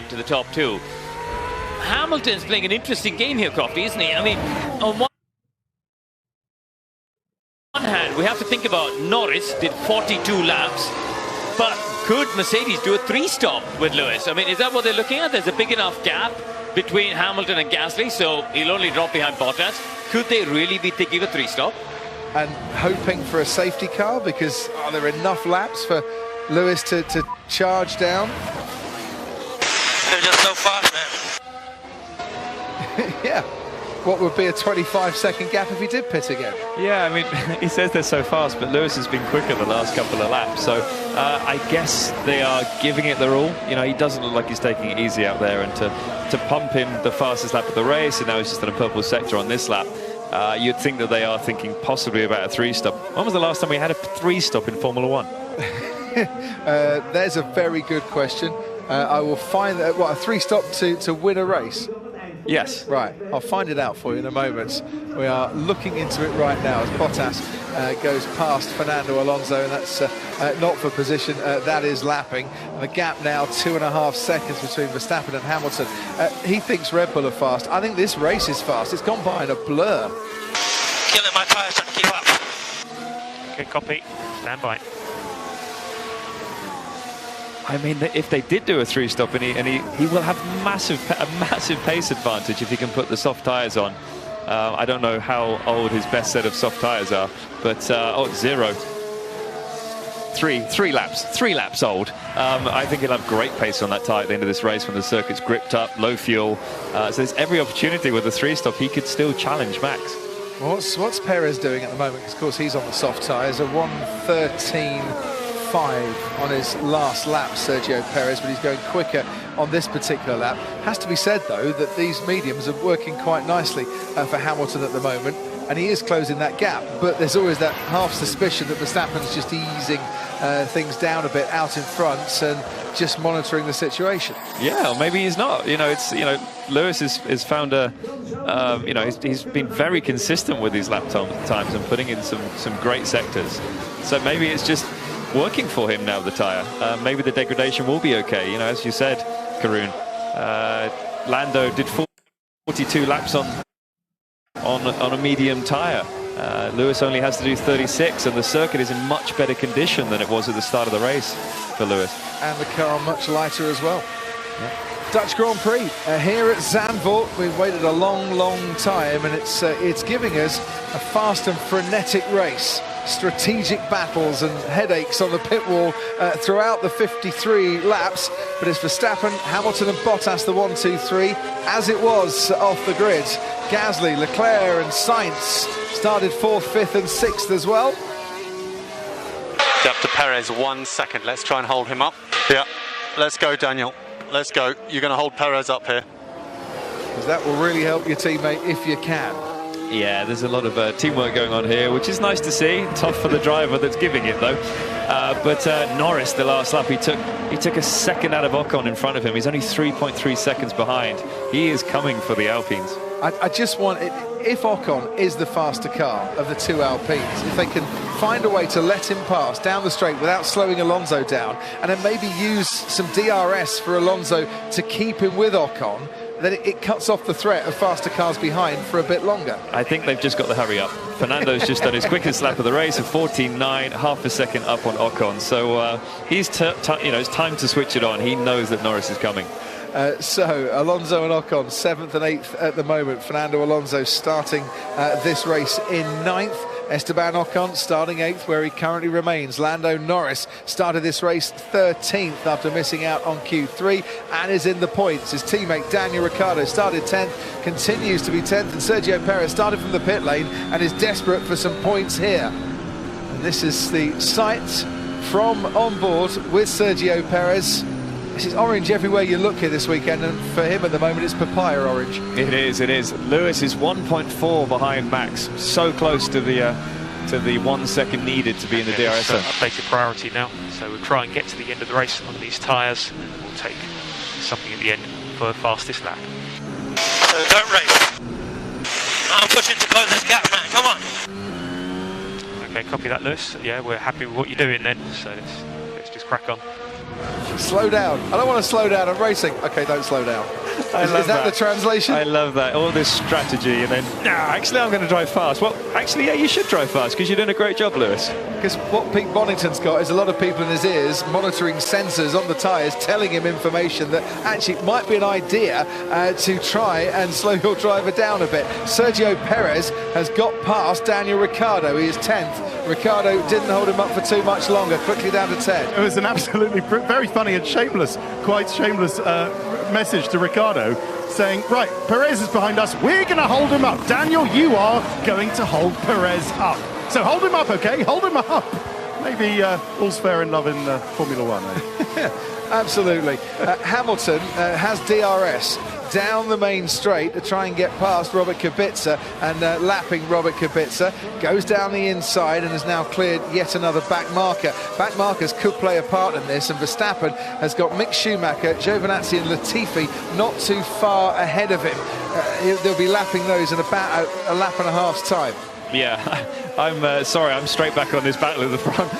to the top two. Hamilton's playing an interesting game here, Crofty, isn't he? I mean, on one hand, we have to think about Norris did 42 laps, but could Mercedes do a three-stop with Lewis? I mean, is that what they're looking at? There's a big enough gap between Hamilton and Gasly, so he'll only drop behind Bottas. Could they really be thinking a three-stop? And hoping for a safety car, because are there enough laps for Lewis to charge down? They're just so fast, man. Yeah. What would be a 25-second gap if he did pit again? Yeah, I mean, he says they're so fast, but Lewis has been quicker the last couple of laps. So I guess they are giving it their all. You know, he doesn't look like he's taking it easy out there. And to pump him the fastest lap of the race, and now he's just in a purple sector on this lap, you'd think that they are thinking possibly about a three-stop. When was the last time we had a three-stop in Formula One? There's a very good question. I will find that, what, a three-stop to win a race? Yes. Right, I'll find it out for you in a moment. We are looking into it right now as Bottas goes past Fernando Alonso, and that's not for position, that is lapping. And the gap now 2.5 seconds between Verstappen and Hamilton. He thinks Red Bull are fast. I think this race is fast. It's gone by in a blur. Killing my tyres trying to keep up. Okay, copy. Stand by. I mean, if they did do a three-stop, and he will have a massive pace advantage if he can put the soft tyres on. I don't know how old his best set of soft tyres are, but zero. Three laps old. I think he'll have great pace on that tyre at the end of this race when the circuit's gripped up, low fuel. So there's every opportunity with the three-stop he could still challenge Max. What's Perez doing at the moment? Because of course he's on the soft tyres, a 1:13.5 on his last lap, Sergio Perez, but he's going quicker on this particular lap. Has to be said, though, that these mediums are working quite nicely for Hamilton at the moment, and he is closing that gap, but there's always that half suspicion that Verstappen's just easing things down a bit out in front and just monitoring the situation. Yeah, or maybe he's not. Lewis has found he's been very consistent with his lap times and putting in some great sectors. So maybe it's just working for him now, the tyre. Maybe the degradation will be okay. As you said, Karun, Lando did 42 laps on a medium tyre. Lewis only has to do 36, and the circuit is in much better condition than it was at the start of the race for Lewis. And the car much lighter as well. Yeah. Dutch Grand Prix here at Zandvoort. We've waited a long time, and it's giving us a fast and frenetic race. Strategic battles and headaches on the pit wall throughout the 53 laps, but it's Verstappen, Hamilton and Bottas, the 1, 2, 3, as it was off the grid. Gasly, Leclerc and Sainz started 4th, 5th and 6th as well. Up to Perez, 1 second. Let's try and hold him up. Yeah, let's go, Daniel. Let's go. You're going to hold Perez up here. Because that will really help your teammate if you can. Yeah, there's a lot of teamwork going on here, which is nice to see. Tough for the driver that's giving it, though. But Norris, the last lap, he took a second out of Ocon in front of him. He's only 3.3 seconds behind. He is coming for the Alpines. I just want, if Ocon is the faster car of the two Alpines, if they can find a way to let him pass down the straight without slowing Alonso down, and then maybe use some DRS for Alonso to keep him with Ocon, then it cuts off the threat of faster cars behind for a bit longer. I think they've just got to hurry up. Fernando's just done his quickest lap of the race, a 14.9, half a second up on Ocon. So it's time to switch it on. He knows that Norris is coming. So Alonso and Ocon 7th and 8th at the moment. Fernando Alonso starting this race in 9th. Esteban Ocon starting 8th, where he currently remains. Lando Norris started this race 13th after missing out on Q3 and is in the points. His teammate Daniel Ricciardo started 10th, continues to be 10th, and Sergio Perez started from the pit lane and is desperate for some points here. And this is the sight from on board with Sergio Perez. This is orange everywhere you look here this weekend, and for him at the moment it's papaya orange. It is. Lewis is 1.4 behind Max, so close to the 1 second needed to be in the DRS zone. Updated priority now, so we'll try and get to the end of the race on these tyres, and we'll take something at the end for fastest lap. Don't race. I'm pushing to close this gap, man. Come on. Okay, copy that, Lewis. Yeah, we're happy with what you're doing then, so let's just crack on. slow down. I don't want to slow down. I'm racing. Okay, don't slow down. Is that the translation? I love that. All this strategy, and then, actually, I'm going to drive fast. Well, actually, yeah, you should drive fast because you're doing a great job, Lewis. Because what Pete Bonington's got is a lot of people in his ears monitoring sensors on the tyres, telling him information that actually might be an idea to try and slow your driver down a bit. Sergio Perez has got past Daniel Ricciardo. He is 10th. Ricciardo didn't hold him up for too much longer, quickly down to 10. It was an absolutely very funny and shameless, quite shameless message to Ricciardo saying, right, Perez is behind us, we're going to hold him up. Daniel, you are going to hold Perez up. So hold him up, okay? Hold him up. Maybe all's fair in love in Formula One, eh? Absolutely. Hamilton has DRS down the main straight to try and get past Robert Kubica, and lapping Robert Kubica, goes down the inside and has now cleared yet another back marker. Back markers could play a part in this, and Verstappen has got Mick Schumacher, Giovinazzi and Latifi not too far ahead of him. They'll be lapping those in about a lap and a half's time. Yeah, I'm sorry, I'm straight back on this battle at the front.